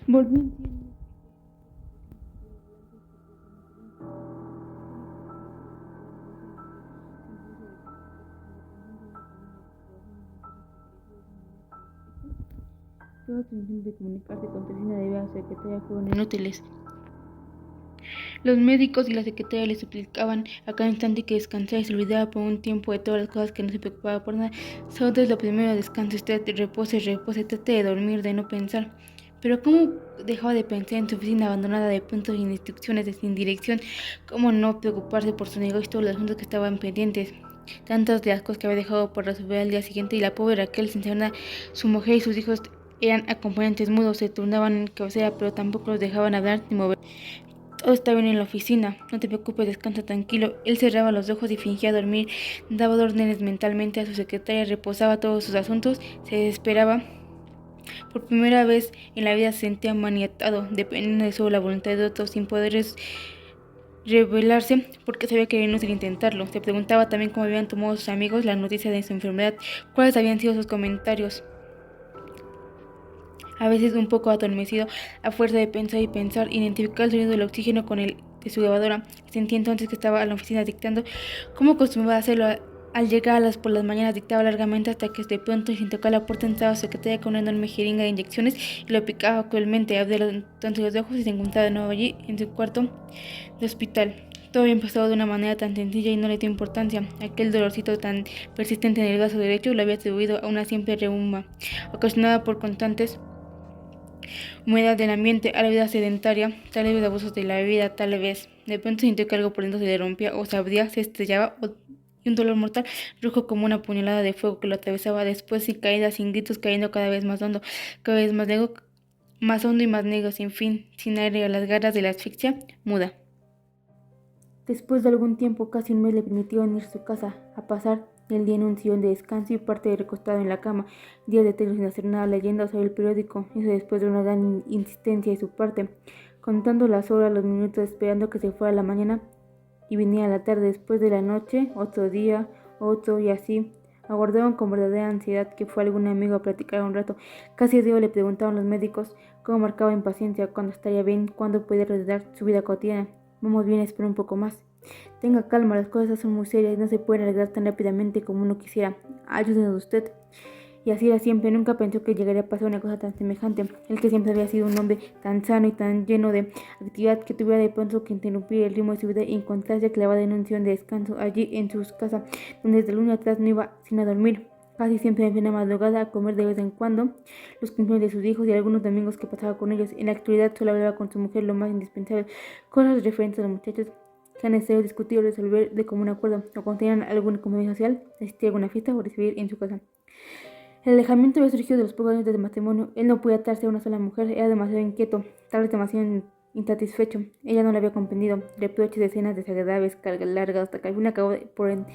Volvió en sí en todos sus intentos de comunicarse con Teresina debido a su secretaria fueron inútiles. Los médicos y la secretaria le suplicaban a cada instante que descansara y se olvidara por un tiempo de todas las cosas, que no se preocupaba por nada. Solo es lo primero, descanse usted, repose, trate de dormir, de no pensar. Pero cómo dejaba de pensar en su oficina abandonada, de puntos sin instrucciones, sin dirección. Cómo no preocuparse por su negocio y todos los asuntos que estaban pendientes. Tantas de las cosas que había dejado por resolver al día siguiente, y la pobre Raquel, sin saber nada. Su mujer y sus hijos eran acompañantes mudos, se turnaban en cabecera, pero tampoco los dejaban hablar ni mover. Todo está bien en la oficina, no te preocupes, descansa tranquilo. Él cerraba los ojos y fingía dormir, daba órdenes mentalmente a su secretaria, reposaba todos sus asuntos, se desesperaba. Por primera vez en la vida se sentía maniatado, dependiendo de solo la voluntad de otros, sin poder rebelarse, porque sabía que era inútil intentarlo. Se preguntaba también cómo habían tomado sus amigos la noticia de su enfermedad, cuáles habían sido sus comentarios. A veces un poco adormecido, a fuerza de pensar y pensar, identificaba el sonido del oxígeno con el de su grabadora. Sentía entonces que estaba en la oficina dictando, como acostumbraba a hacerlo al llegar por las mañanas. Dictaba largamente hasta que de pronto, sin tocar la puerta, entraba su secretaria con una enorme jeringa de inyecciones y lo picaba cruelmente. Abría entonces los ojos y se encontraba de nuevo allí, en su cuarto de hospital. Todo había empezado de una manera tan sencilla y no le dio importancia. Aquel dolorcito tan persistente en el brazo derecho lo había atribuido a una simple reuma, ocasionada por constantes humedad del ambiente, a la vida sedentaria, tal vez abusos de la bebida, tal vez. De pronto sintió que algo por dentro se le rompía o se abría, se estrellaba, y un dolor mortal, rojo como una puñalada de fuego que lo atravesaba. Después, sin caídas, sin gritos, cayendo cada vez más hondo, cada vez más hondo y más negro, sin fin, sin aire, a las garras de la asfixia muda. Después de algún tiempo, casi un mes, le permitieron ir a su casa, a pasar el día en un sillón de descanso y parte de recostado en la cama, días de tele sin hacer nada, leyendo sobre el periódico. Eso después de una gran insistencia de su parte, contando las horas, los minutos, esperando que se fuera la mañana y venía la tarde. Después de la noche, otro día, otro, y así. Aguardaban con verdadera ansiedad que fue algún amigo a platicar un rato. Casi a diario le preguntaban los médicos cómo marcaba impaciencia, cuándo estaría bien, cuándo podía reanudar su vida cotidiana. Vamos bien, espera un poco más. Tenga calma, las cosas son muy serias y no se pueden arreglar tan rápidamente como uno quisiera. Ayúdenos usted. Y así era siempre, nunca pensó que llegaría a pasar una cosa tan semejante. Él, que siempre había sido un hombre tan sano y tan lleno de actividad, que tuviera de pronto que interrumpir el ritmo de su vida y encontrarse clavado en un sillón de descanso allí en su casa, donde desde el lunes atrás no iba sin a dormir. Casi siempre en plena madrugada, a comer de vez en cuando, los cumpleaños de sus hijos y algunos domingos que pasaba con ellos. En la actualidad solo hablaba con su mujer lo más indispensable, cosas referentes a los muchachos que han necesario discutir o resolver de común acuerdo, o cuando tenían algún compromiso social, asistir a alguna fiesta o recibir en su casa. El alejamiento había surgido de los pocos años de matrimonio. Él no podía atarse a una sola mujer, era demasiado inquieto, tal vez demasiado insatisfecho. Ella no lo había comprendido. Reproches, escenas desagradables, cargas largas, hasta que al fin acabó por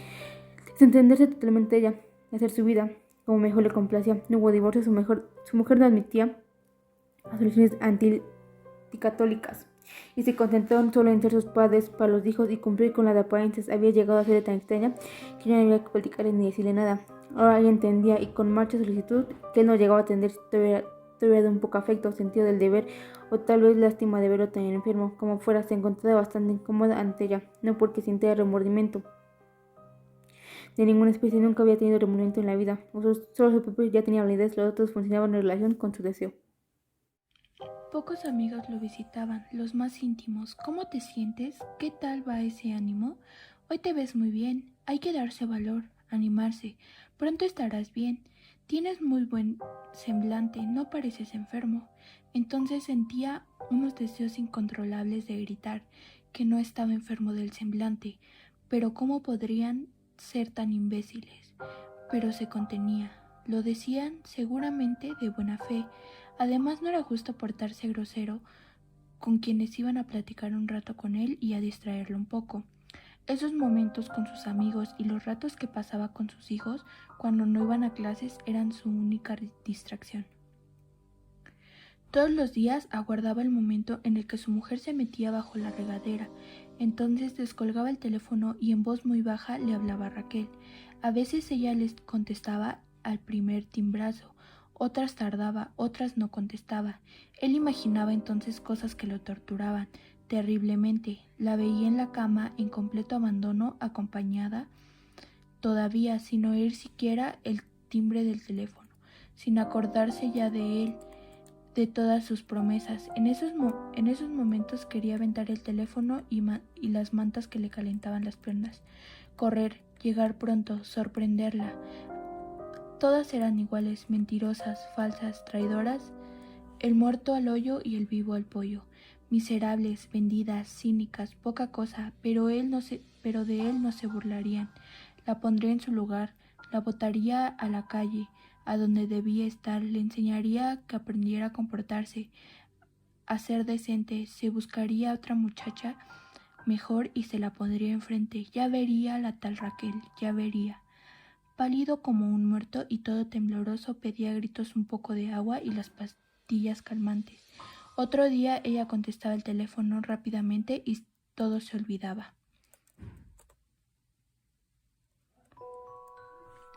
desentenderse totalmente de ella, y hacer su vida como mejor le complacía. No hubo divorcio, su mujer no admitía a soluciones anticatólicas y se concentraron solo en ser sus padres para los hijos y cumplir con las apariencias. Había llegado a ser tan extraña que ya no había que platicarle ni decirle nada. Ahora ella entendía, y con marcha solicitud, que él no llegaba a atender si todavía de un poco afecto, sentido del deber, o tal vez lástima de verlo tan enfermo. Como fuera, se encontraba bastante incómoda ante ella, no porque sintiera remordimiento de ninguna especie. Nunca había tenido remordimiento en la vida. Solo su propio ya tenía validez, los otros funcionaban en relación con su deseo. Pocos amigos lo visitaban, los más íntimos. ¿Cómo te sientes? ¿Qué tal va ese ánimo? Hoy te ves muy bien. Hay que darse valor, animarse. Pronto estarás bien. Tienes muy buen semblante, no pareces enfermo. Entonces sentía unos deseos incontrolables de gritar que no estaba enfermo del semblante, pero ¿cómo podrían ser tan imbéciles? Pero se contenía. Lo decían seguramente de buena fe. Además, no era justo portarse grosero con quienes iban a platicar un rato con él y a distraerlo un poco. Esos momentos con sus amigos y los ratos que pasaba con sus hijos cuando no iban a clases eran su única distracción. Todos los días aguardaba el momento en el que su mujer se metía bajo la regadera. Entonces descolgaba el teléfono y en voz muy baja le hablaba a Raquel. A veces ella les contestaba al primer timbrazo, otras tardaba, otras no contestaba. Él imaginaba entonces cosas que lo torturaban terriblemente. La veía en la cama en completo abandono, acompañada todavía sin oír siquiera el timbre del teléfono, sin acordarse ya de él, de todas sus promesas. En esos momentos quería aventar el teléfono y las mantas que le calentaban las prendas, correr, llegar pronto, sorprenderla. Todas eran iguales, mentirosas, falsas, traidoras, el muerto al hoyo y el vivo al pollo. Miserables, vendidas, cínicas, poca cosa, pero de él no se burlarían. La pondría en su lugar, la botaría a la calle, a donde debía estar, le enseñaría que aprendiera a comportarse, a ser decente, se buscaría otra muchacha mejor y se la pondría enfrente. Ya vería la tal Raquel, ya vería. Pálido como un muerto y todo tembloroso, pedía a gritos un poco de agua y las pastillas calmantes. Otro día ella contestaba el teléfono rápidamente y todo se olvidaba.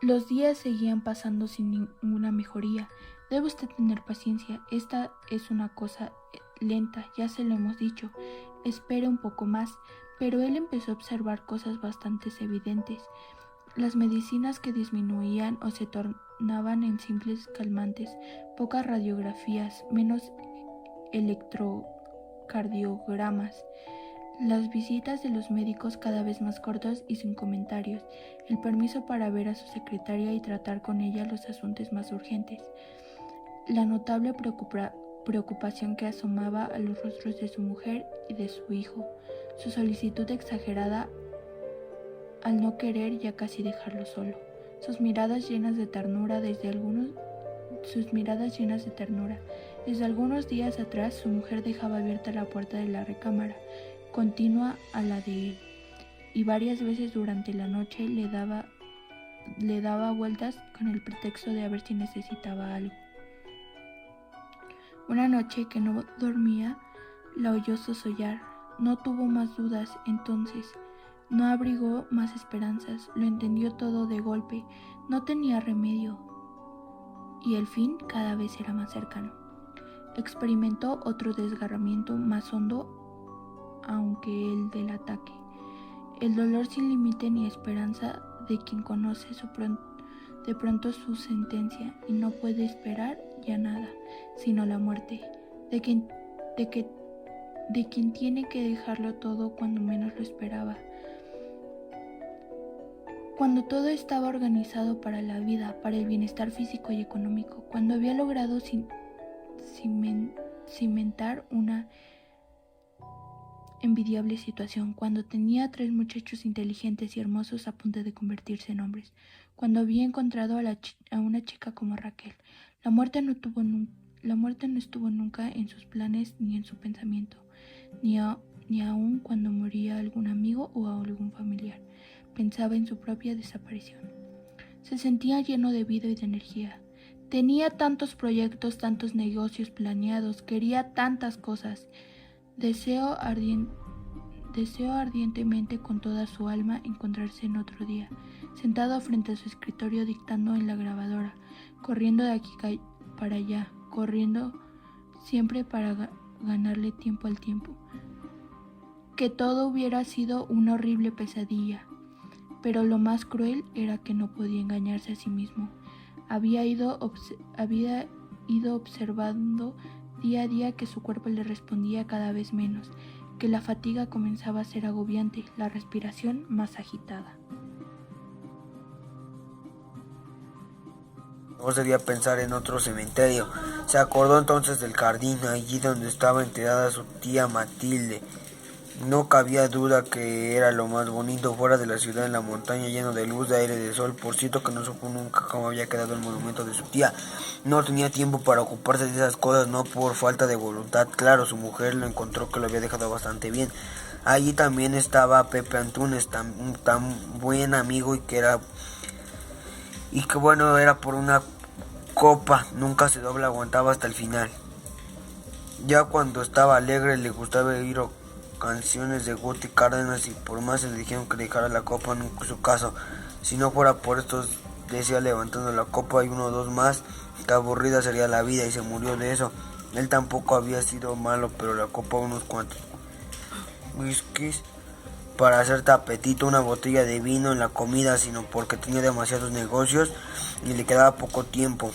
Los días seguían pasando sin ninguna mejoría. Debe usted tener paciencia. Esta es una cosa lenta, ya se lo hemos dicho. Espere un poco más. Pero él empezó a observar cosas bastante evidentes. Las medicinas que disminuían o se tornaban en simples calmantes, pocas radiografías, menos electrocardiogramas. Las visitas de los médicos cada vez más cortas y sin comentarios, el permiso para ver a su secretaria y tratar con ella los asuntos más urgentes, la notable preocupación que asomaba a los rostros de su mujer y de su hijo, su solicitud exagerada al no querer ya casi dejarlo solo, sus miradas llenas de ternura. Desde algunos días atrás su mujer dejaba abierta la puerta de la recámara continua a la de él, y varias veces durante la noche le daba vueltas con el pretexto de a ver si necesitaba algo. Una noche que no dormía, la oyó sosollar. No tuvo más dudas entonces, no abrigó más esperanzas, lo entendió todo de golpe, no tenía remedio, y el fin cada vez era más cercano. Experimentó otro desgarramiento más hondo aunque el del ataque, el dolor sin límite ni esperanza de quien conoce de pronto su sentencia y no puede esperar ya nada, sino la muerte, de quien tiene que dejarlo todo cuando menos lo esperaba. Cuando todo estaba organizado para la vida, para el bienestar físico y económico, cuando había logrado cimentar una envidiable situación, cuando tenía 3 muchachos inteligentes y hermosos a punto de convertirse en hombres, cuando había encontrado a una chica como Raquel. La muerte no estuvo nunca en sus planes ni en su pensamiento, ni aun cuando moría algún amigo o algún familiar. Pensaba en su propia desaparición. Se sentía lleno de vida y de energía. Tenía tantos proyectos, tantos negocios planeados, quería tantas cosas. Deseó ardientemente con toda su alma encontrarse en otro día, sentado frente a su escritorio dictando en la grabadora, corriendo de aquí para allá, corriendo siempre para ganarle tiempo al tiempo. Que todo hubiera sido una horrible pesadilla, pero lo más cruel era que no podía engañarse a sí mismo. Había ido observando día a día que su cuerpo le respondía cada vez menos, que la fatiga comenzaba a ser agobiante, la respiración más agitada. No debía pensar en otro cementerio. Se acordó entonces del jardín, allí donde estaba enterrada su tía Matilde. No cabía duda que era lo más bonito fuera de la ciudad, en la montaña, lleno de luz, de aire, de sol. Por cierto que no supo nunca cómo había quedado el monumento de su tía. No tenía tiempo para ocuparse de esas cosas, no por falta de voluntad. Claro, su mujer lo encontró que lo había dejado bastante bien. Allí también estaba Pepe Antunes, tan buen amigo era por una copa. Nunca se dobla, aguantaba hasta el final. Ya cuando estaba alegre le gustaba oír canciones de Guti Cárdenas, y por más le dijeron que dejara la copa, no hizo caso. Si no fuera por estos, decía levantando la copa, y 1 o 2 más, qué aburrida sería la vida, y se murió de eso. Él tampoco había sido malo, pero le ocupó unos cuantos whiskies para hacer tapetito, una botella de vino en la comida, sino porque tenía demasiados negocios y le quedaba poco tiempo.